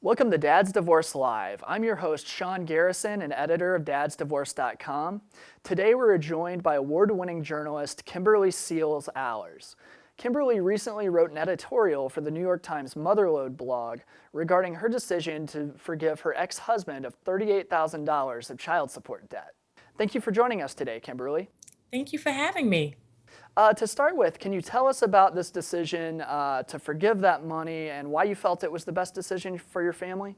Welcome to Dad's Divorce Live. I'm your host, Sean Garrison, and editor of DadsDivorce.com. Today we're joined by award-winning journalist Kimberly Seals Allers. Kimberly recently wrote an editorial for the New York Times Motherlode blog regarding her decision to forgive her ex-husband of $38,000 of child support debt. Thank you for joining us today, Kimberly. Thank you for having me. To start with, can you tell us about this decision to forgive that money and why you felt it was the best decision for your family?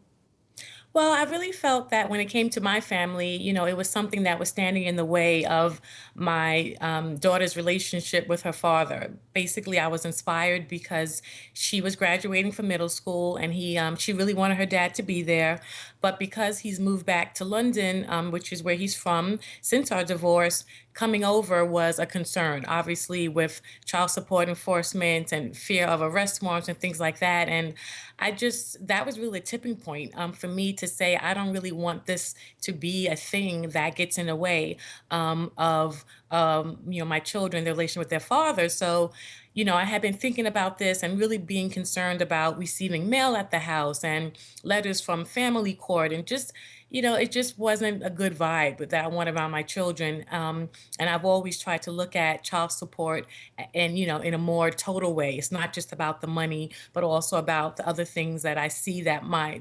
Well, I really felt that when it came to my family, it was something that was standing in the way of my daughter's relationship with her father. Basically, I was inspired because she was graduating from middle school, and she really wanted her dad to be there. But because he's moved back to London, which is where he's from, since our divorce, coming over was a concern, obviously, with child support enforcement and fear of arrest warrants and things like that. And that was really a tipping point for me to say, I don't really want this to be a thing that gets in the way of, my children, their relation with their father. So, I had been thinking about this and really being concerned about receiving mail at the house and letters from family court and just, it just wasn't a good vibe that I want around my children. And I've always tried to look at child support and, in a more total way. It's not just about the money, but also about the other things that I see that my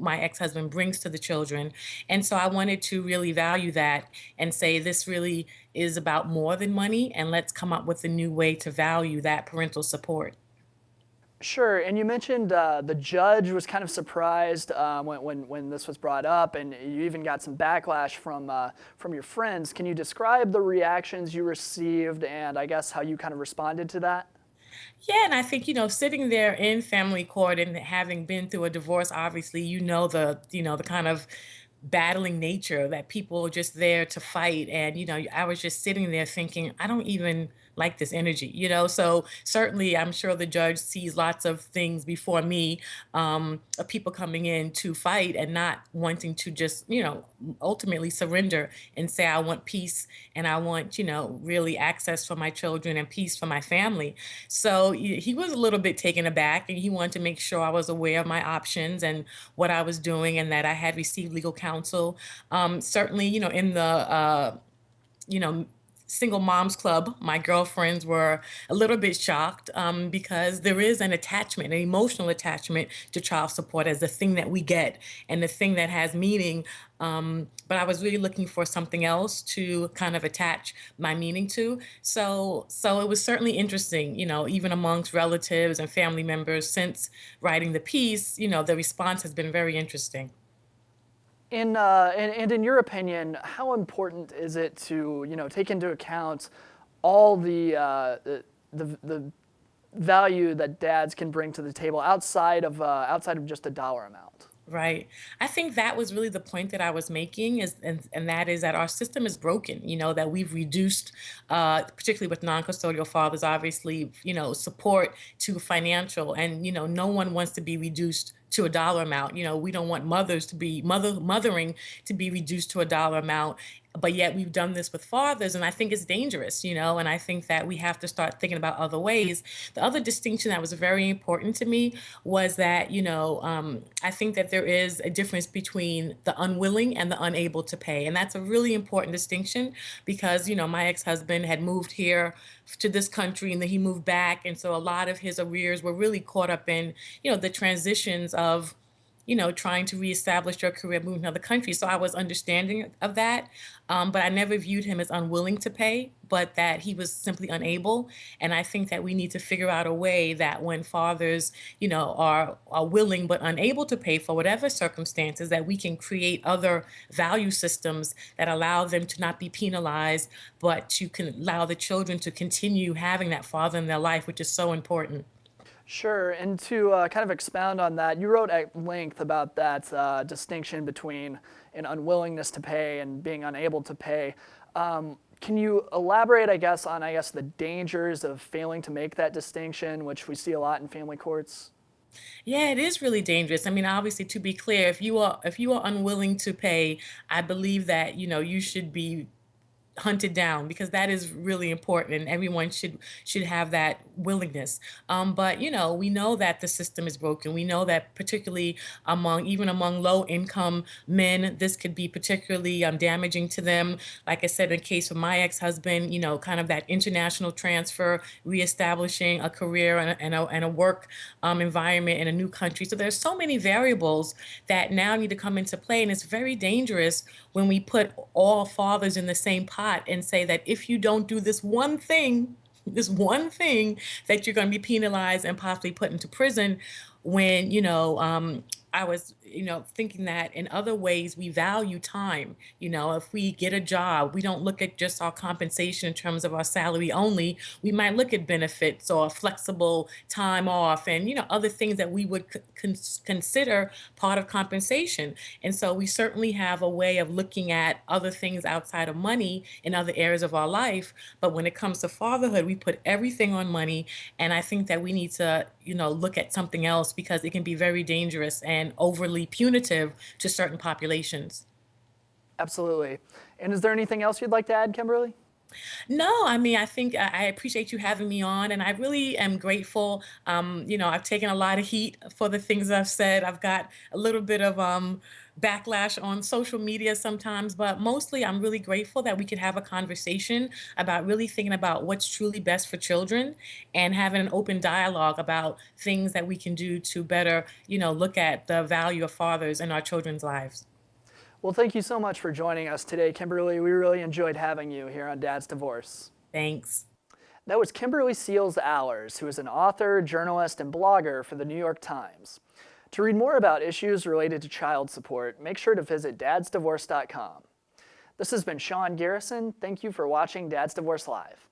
ex-husband brings to the children. And so I wanted to really value that and say this really is about more than money, and let's come up with a new way to value that parental support. Sure, and you mentioned the judge was kind of surprised when this was brought up, and you even got some backlash from your friends. Can you describe the reactions you received, and I guess how you kind of responded to that? Yeah, and I think, sitting there in family court and having been through a divorce, obviously, the kind of battling nature that people are just there to fight. And, I was just sitting there thinking, I don't even like this energy. So certainly I'm sure the judge sees lots of things before me, of people coming in to fight and not wanting to just, ultimately surrender and say, I want peace and I want, really access for my children and peace for my family. So he was a little bit taken aback, and he wanted to make sure I was aware of my options and what I was doing and that I had received legal counsel. Certainly, in the you know, single moms club, my girlfriends were a little bit shocked because there is an attachment, an emotional attachment to child support as the thing that we get and the thing that has meaning. But I was really looking for something else to kind of attach my meaning to. So it was certainly interesting, even amongst relatives and family members since writing the piece, the response has been very interesting. And in your opinion, how important is it to take into account all the value that dads can bring to the table outside of just a dollar amount? Right. I think that was really the point that I was making and that is that our system is broken, that we've reduced, particularly with non-custodial fathers, obviously, support to financial and, no one wants to be reduced to a dollar amount. We don't want mothers to be mothering to be reduced to a dollar amount. But yet we've done this with fathers, and I think it's dangerous, and I think that we have to start thinking about other ways. The other distinction that was very important to me was that, I think that there is a difference between the unwilling and the unable to pay. And that's a really important distinction because, my ex-husband had moved here to this country and then he moved back. And so a lot of his arrears were really caught up in, the transitions of, trying to reestablish your career, moving to another country. So I was understanding of that, but I never viewed him as unwilling to pay, but that he was simply unable. And I think that we need to figure out a way that when fathers, are willing but unable to pay for whatever circumstances, that we can create other value systems that allow them to not be penalized, but to can allow the children to continue having that father in their life, which is so important. Sure, and to kind of expound on that, you wrote at length about that distinction between an unwillingness to pay and being unable to pay. Can you elaborate, on the dangers of failing to make that distinction, which we see a lot in family courts? Yeah, it is really dangerous. I mean, obviously, to be clear, if you are unwilling to pay, I believe that you should be hunted down, because that is really important and everyone should have that willingness. But we know that the system is broken. We know that particularly among low income men, this could be particularly damaging to them. Like I said, in the case of my ex-husband, kind of that international transfer, reestablishing a career and a work environment in a new country. So there's so many variables that now need to come into play, and it's very dangerous when we put all fathers in the same pot and say that if you don't do this one thing, that you're going to be penalized and possibly put into prison. When I was thinking that in other ways we value time. If we get a job, we don't look at just our compensation in terms of our salary only. We might look at benefits or flexible time off and other things that we would consider part of compensation. And so we certainly have a way of looking at other things outside of money in other areas of our life. But when it comes to fatherhood, we put everything on money. And I think that we need to look at something else, because it can be very dangerous and overly punitive to certain populations. Absolutely. And is there anything else you'd like to add, Kimberly? No, I mean, I think I appreciate you having me on, and I really am grateful. I've taken a lot of heat for the things I've said. I've got a little bit of backlash on social media sometimes, but mostly I'm really grateful that we could have a conversation about really thinking about what's truly best for children and having an open dialogue about things that we can do to better, look at the value of fathers in our children's lives. Well, thank you so much for joining us today, Kimberly. We really enjoyed having you here on Dad's Divorce. Thanks. That was Kimberly Seals Allers, who is an author, journalist, and blogger for the New York Times. To read more about issues related to child support, make sure to visit DadsDivorce.com. This has been Sean Garrison. Thank you for watching Dad's Divorce Live.